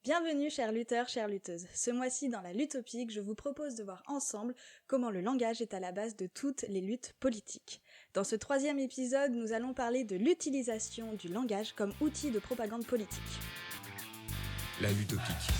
Bienvenue chers lutteurs, chères lutteuses. Ce mois-ci dans la Lutopique, je vous propose de voir ensemble comment le langage est à la base de toutes les luttes politiques. Dans ce 3e épisode, nous allons parler de l'utilisation du langage comme outil de propagande politique. La Lutopique.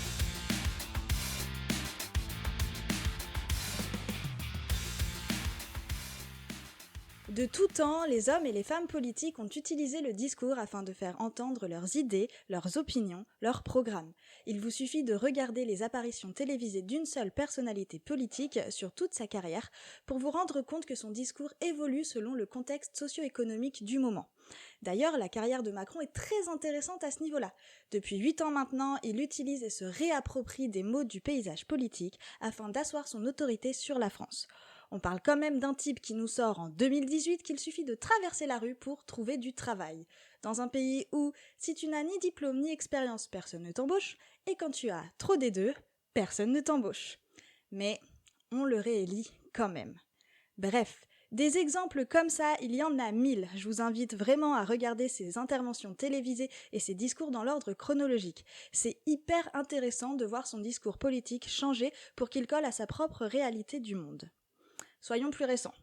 De tout temps, les hommes et les femmes politiques ont utilisé le discours afin de faire entendre leurs idées, leurs opinions, leurs programmes. Il vous suffit de regarder les apparitions télévisées d'une seule personnalité politique sur toute sa carrière pour vous rendre compte que son discours évolue selon le contexte socio-économique du moment. D'ailleurs, la carrière de Macron est très intéressante à ce niveau-là. Depuis 8 ans maintenant, il utilise et se réapproprie des mots du paysage politique afin d'asseoir son autorité sur la France. On parle quand même d'un type qui nous sort en 2018 qu'il suffit de traverser la rue pour trouver du travail. Dans un pays où, si tu n'as ni diplôme ni expérience, personne ne t'embauche, et quand tu as trop des deux, personne ne t'embauche. Mais on le réélit quand même. Bref, des exemples comme ça, il y en a 1000. Je vous invite vraiment à regarder ses interventions télévisées et ses discours dans l'ordre chronologique. C'est hyper intéressant de voir son discours politique changer pour qu'il colle à sa propre réalité du monde. Soyons plus récents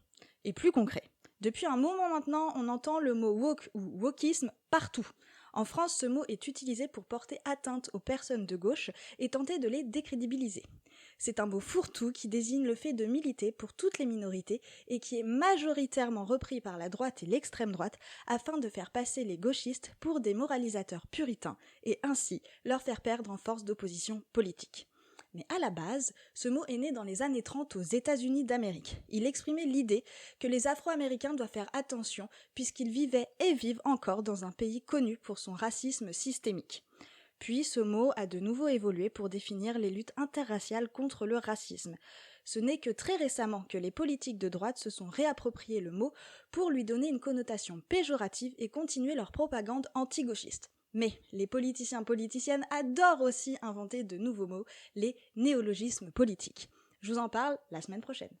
et plus concrets. Depuis un moment maintenant, on entend le mot woke ou wokisme partout. En France, ce mot est utilisé pour porter atteinte aux personnes de gauche et tenter de les décrédibiliser. C'est un mot fourre-tout qui désigne le fait de militer pour toutes les minorités et qui est majoritairement repris par la droite et l'extrême droite afin de faire passer les gauchistes pour des moralisateurs puritains et ainsi leur faire perdre en force d'opposition politique. Mais à la base, ce mot est né dans les années 30 aux États-Unis d'Amérique. Il exprimait l'idée que les Afro-Américains doivent faire attention puisqu'ils vivaient et vivent encore dans un pays connu pour son racisme systémique. Puis ce mot a de nouveau évolué pour définir les luttes interraciales contre le racisme. Ce n'est que très récemment que les politiques de droite se sont réappropriés le mot pour lui donner une connotation péjorative et continuer leur propagande anti-gauchiste. Mais les politiciennes adorent aussi inventer de nouveaux mots, les néologismes politiques. Je vous en parle la semaine prochaine.